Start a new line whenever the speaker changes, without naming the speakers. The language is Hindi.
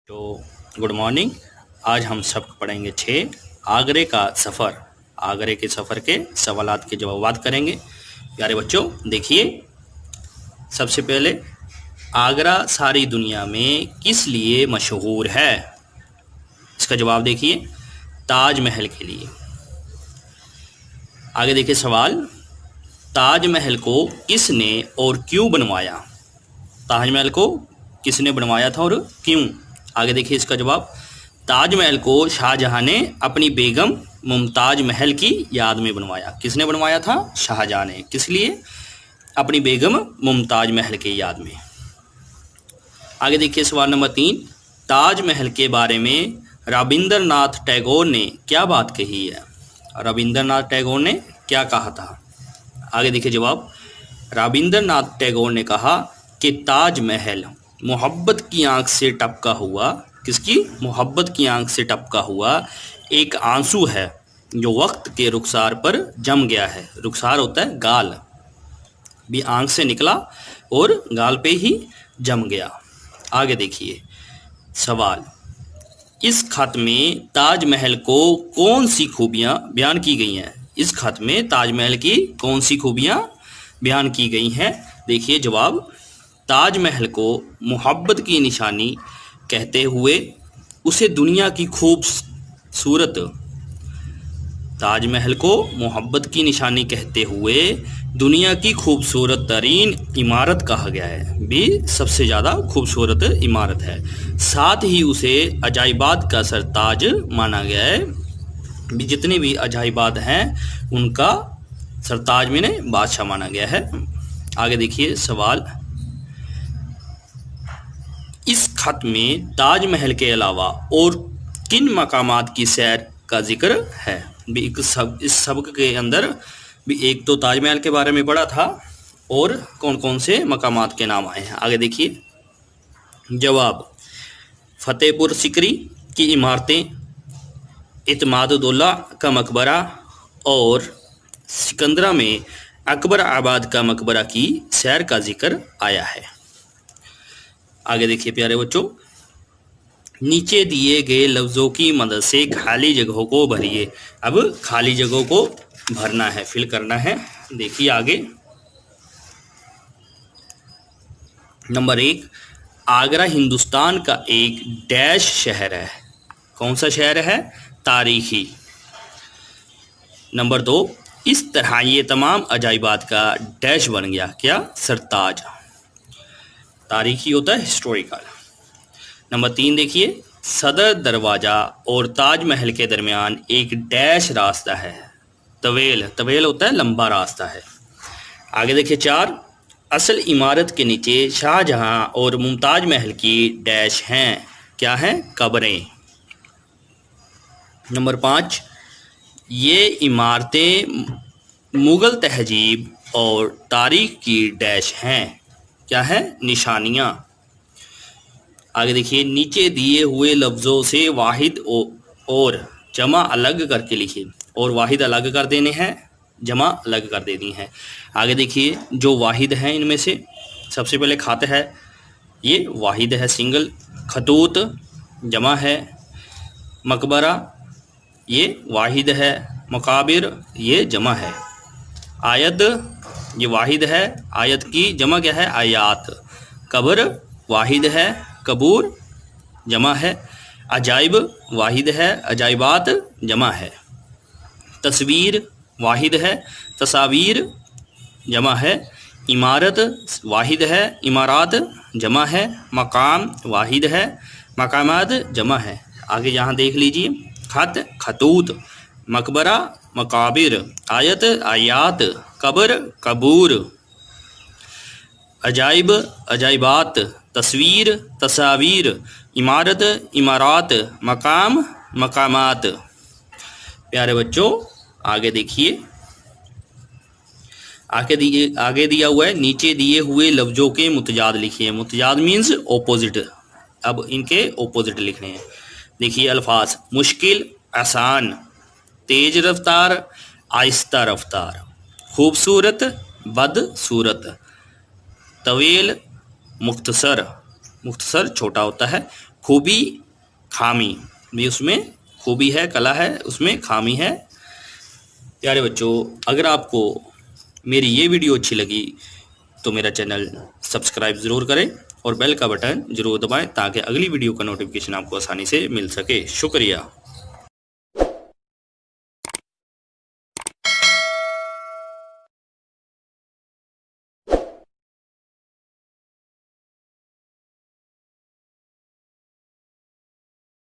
तो गुड मॉर्निंग। आज हम सबक पढ़ेंगे 6 आगरे का सफ़र। आगरे के सफ़र के सवालात के जवाब करेंगे। प्यारे बच्चों देखिए, सबसे पहले आगरा सारी दुनिया में किस लिए मशहूर है? इसका जवाब देखिए, ताजमहल के लिए। आगे देखिए सवाल, ताजमहल को किसने और क्यों बनवाया? ताजमहल को किसने बनवाया था और क्यों? आगे देखिए इसका जवाब, ताजमहल को शाहजहां ने अपनी बेगम मुमताज महल की याद में बनवाया। किसने बनवाया था? शाहजहां ने। किस लिए? अपनी बेगम मुमताज महल की याद में। आगे देखिए सवाल नंबर 3, ताजमहल के बारे में रविंद्रनाथ टैगोर ने क्या बात कही है? रविंद्रनाथ टैगोर ने क्या कहा था? आगे देखिए जवाब, रविंद्रनाथ टैगोर ने कहा कि ताजमहल मोहब्बत की आंख से टपका हुआ, किसकी? मोहब्बत की आंख से टपका हुआ एक आंसू है जो वक्त के रुखसार पर जम गया है। रुखसार होता है गाल, भी आंख से निकला और गाल पे ही जम गया। आगे देखिए सवाल, इस खत में ताजमहल को कौन सी खूबियां बयान की गई हैं? इस खत में ताजमहल की कौन सी खूबियां बयान की गई हैं? देखिए जवाब, ताजमहल को मोहब्बत की निशानी कहते हुए उसे दुनिया की खूबसूरत, ताजमहल को मोहब्बत की निशानी कहते हुए दुनिया की खूबसूरत तरीन इमारत कहा गया है, भी सबसे ज़्यादा खूबसूरत इमारत है। साथ ही उसे अजाइबात का सरताज माना गया है, भी जितने भी अजाइबात हैं उनका सरताज में बादशाह माना गया है। आगे देखिए सवाल, इस खत में ताजमहल के अलावा और किन मकामात की सैर का जिक्र है? भी इस सबक के अंदर भी एक तो ताजमहल के बारे में पढ़ा था और कौन कौन से मकामात के नाम आए हैं। आगे देखिए जवाब, फतेहपुर सिकरी की इमारतें, इत्मादुद्दौला का मकबरा और सिकंदरा में अकबर आबाद का मकबरा की सैर का जिक्र आया है। आगे देखिए प्यारे बच्चों, नीचे दिए गए लफ्ज़ों की मदद से खाली जगहों को भरिए। अब खाली जगहों को भरना है, फिल करना है। देखिए आगे नंबर 1, आगरा हिंदुस्तान का एक डैश शहर है। कौन सा शहर है? तारीखी। नंबर 2, इस तरह ये तमाम अजाइबात का डैश बन गया। क्या? सरताज। तारीखी होता है हिस्टोरिकल। नंबर 3 देखिए, सदर दरवाज़ा और ताजमहल के दरमियान एक डैश रास्ता है। तवेल, तवेल होता है लंबा रास्ता है। आगे देखिए 4, असल इमारत के नीचे शाहजहां और मुमताज महल की डैश हैं। क्या हैं? कब्रें। नंबर 5, ये इमारतें मुग़ल तहजीब और तारीख की डैश हैं। क्या है? निशानियाँ। आगे देखिए, नीचे दिए हुए लफ्ज़ों से वाहिद और जमा अलग करके लिखिए। और वाहिद अलग कर देने हैं, जमा अलग कर देनी है। आगे देखिए, जो वाहिद हैं इनमें से सबसे पहले खत है, ये वाहिद है सिंगल। खतूत जमा है। मकबरा ये वाहिद है। मकाबिर ये जमा है। आयत ये वाहिद है, आयत की जमा क्या है? आयात। कब्र वाहिद है, कबूर जमा है। अजाइब वाहिद है, अजाइबात जमा है। तस्वीर वाहिद है, तस्वीर जमा है। इमारत वाहिद है, इमारात जमा है। मकाम वाहिद है, मकामात जमा है। आगे यहाँ देख लीजिए, खत खतूत, मकबरा मकाबिर, आयत आयात, कब्र कबूर, अजाइब अजाइबात, तस्वीर तस्वीर, इमारत इमारात, मकाम मकामात। प्यारे बच्चों आगे देखिए, आगे दिया हुआ है, नीचे दिए हुए लफ्ज़ों के मुतजाद लिखिए। मुतजाद मीन्स ओपोजिट। अब इनके ओपोजिट लिखने हैं। देखिए अल्फाज, मुश्किल आसान, तेज रफ्तार आहिस्ता रफ्तार, खूबसूरत बदसूरत, तवील मुख्तसर, मुख्तसर छोटा होता है, खूबी खामी, भी उसमें खूबी है, कला है, उसमें खामी है। प्यारे बच्चों, अगर आपको मेरी ये वीडियो अच्छी लगी तो मेरा चैनल सब्सक्राइब ज़रूर करें और बेल का बटन ज़रूर दबाएं ताकि अगली वीडियो का नोटिफिकेशन आपको आसानी से मिल सके। शुक्रिया।